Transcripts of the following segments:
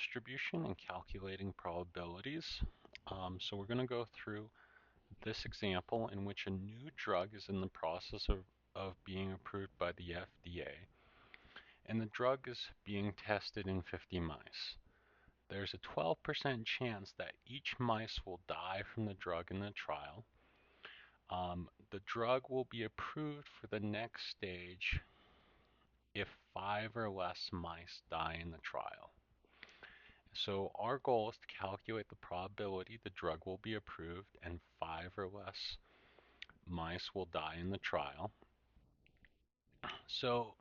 distribution and calculating probabilities. So we're going to go through this example in which a new drug is in the process of being approved by the FDA, and the drug is being tested in 50 mice. There's a 12% chance that each mice will die from the drug in the trial. The drug will be approved for the next stage if 5 or less mice die in the trial. So our goal is to calculate the probability the drug will be approved and 5 or less mice will die in the trial. So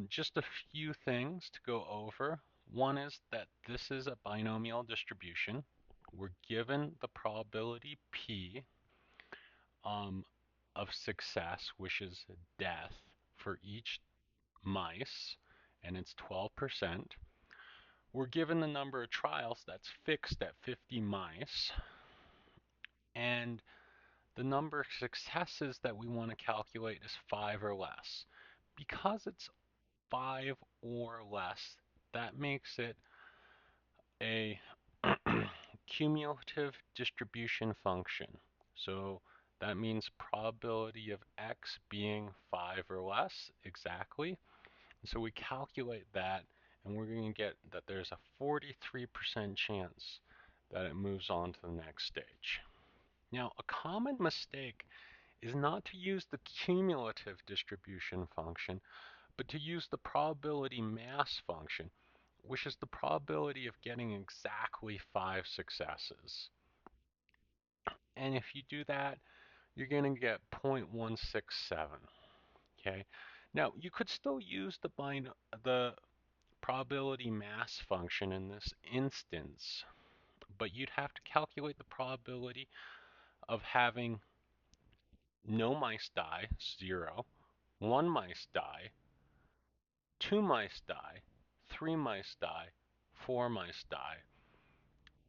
just a few things to go over. One is that this is a binomial distribution. We're given the probability P of success, which is death, for each mice, and it's 12%. We're given the number of trials that's fixed at 50 mice, and the number of successes that we want to calculate is 5 or less. Because it's 5 or less, that makes it a cumulative distribution function. So that means probability of x being 5 or less exactly. So we calculate that, and we're going to get that there's a 43% chance that it moves on to the next stage. Now, a common mistake is not to use the cumulative distribution function, but to use the probability mass function, which is the probability of getting exactly 5 successes. And if you do that, you're going to get 0.167. Okay. Now, you could still use the probability mass function in this instance, but you'd have to calculate the probability of having no mice die, 0, 1 mice die, 2 mice die, 3 mice die, 4 mice die,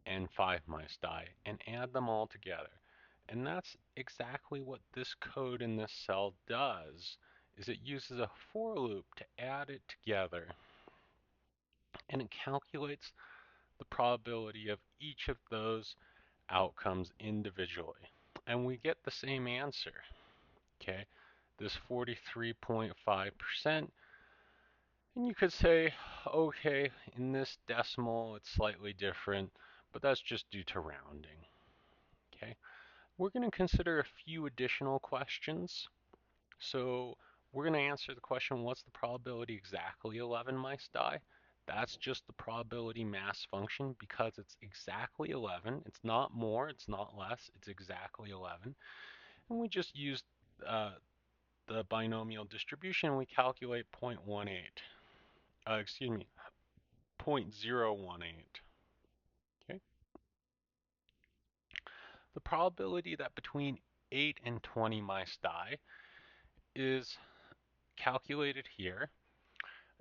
and 5 mice die, and add them all together. And that's exactly what this code in this cell does, is it uses a for loop to add it together, and it calculates the probability of each of those outcomes individually. And we get the same answer, okay? This 43.5%. And you could say, okay, in this decimal it's slightly different, but that's just due to rounding, okay? We're going to consider a few additional questions. So we're going to answer the question, what's the probability exactly 11 mice die? That's just the probability mass function because it's exactly 11. It's not more, it's not less, it's exactly 11. And we just use the binomial distribution. We calculate 0.18. Excuse me, 0.018. Okay. The probability that between 8 and 20 mice die is calculated here.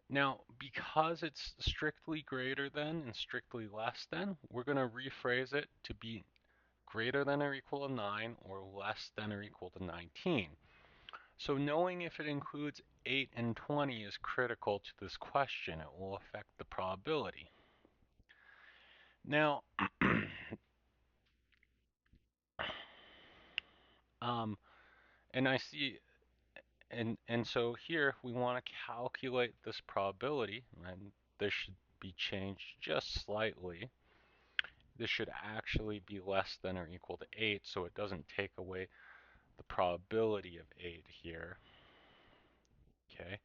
Now, because it's strictly greater than and strictly less than, we're going to rephrase it to be greater than or equal to 9 or less than or equal to 19. So knowing if it includes 8 and 20 is critical to this question. It will affect the probability. Now, and I see, and so here we want to calculate this probability, and this should be changed just slightly. This should actually be less than or equal to 8, so it doesn't take away the probability of 8 here. Okay.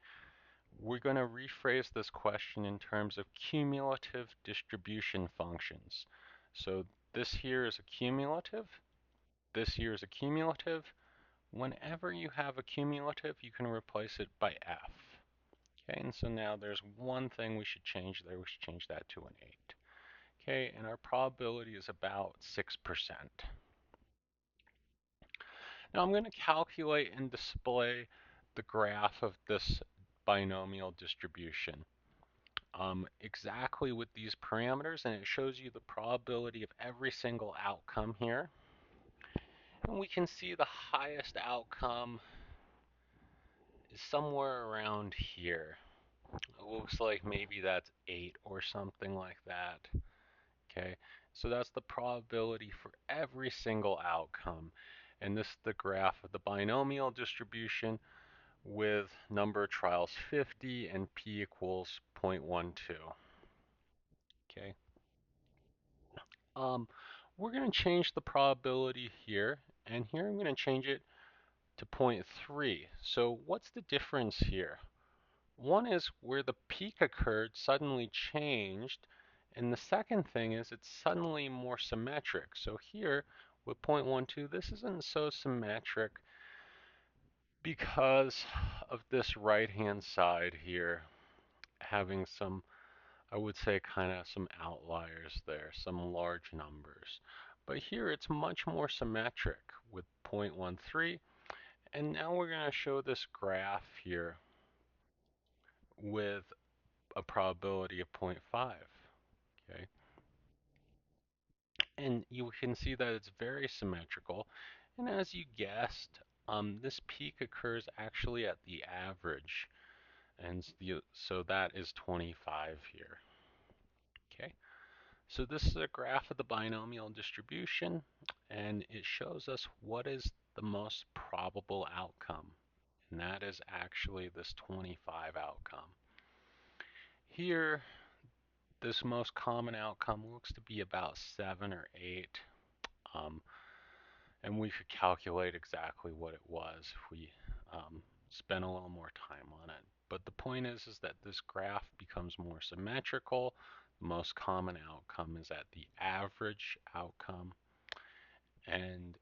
We're going to rephrase this question in terms of cumulative distribution functions. So this here is a cumulative. This here is a cumulative. Whenever you have a cumulative, you can replace it by f. Okay, and so now there's one thing we should change there. We should change that to an 8. Okay, and our probability is about 6%. Now I'm going to calculate and display the graph of this binomial distribution exactly with these parameters, and it shows you the probability of every single outcome here. And we can see the highest outcome is somewhere around here. It looks like maybe that's 8 or something like that. Okay, so that's the probability for every single outcome. And this is the graph of the binomial distribution with number of trials 50 and p equals 0.12. Okay, um, we're going to change the probability here, and here I'm going to change it to zero point 0.3. So what's the difference here? One is where the peak occurred suddenly changed, and the second thing is it's suddenly more symmetric. So here with 0.12, this isn't so symmetric because of this right-hand side here having some, I would say, kind of some outliers there, some large numbers. But here it's much more symmetric with 0.13. And now we're going to show this graph here with a probability of zero point 0.5. Okay, and you can see that it's very symmetrical. And as you guessed, this peak occurs actually at the average, and so that is 25 here. Okay, so this is a graph of the binomial distribution, and it shows us what is the most probable outcome, and that is actually this 25 outcome. Here, this most common outcome looks to be about 7 or 8. Um, and we could calculate exactly what it was if we spent a little more time on it. But the point is that this graph becomes more symmetrical. The most common outcome is at the average outcome, and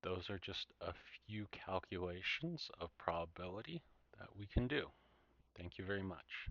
those are just a few calculations of probability that we can do. Thank you very much.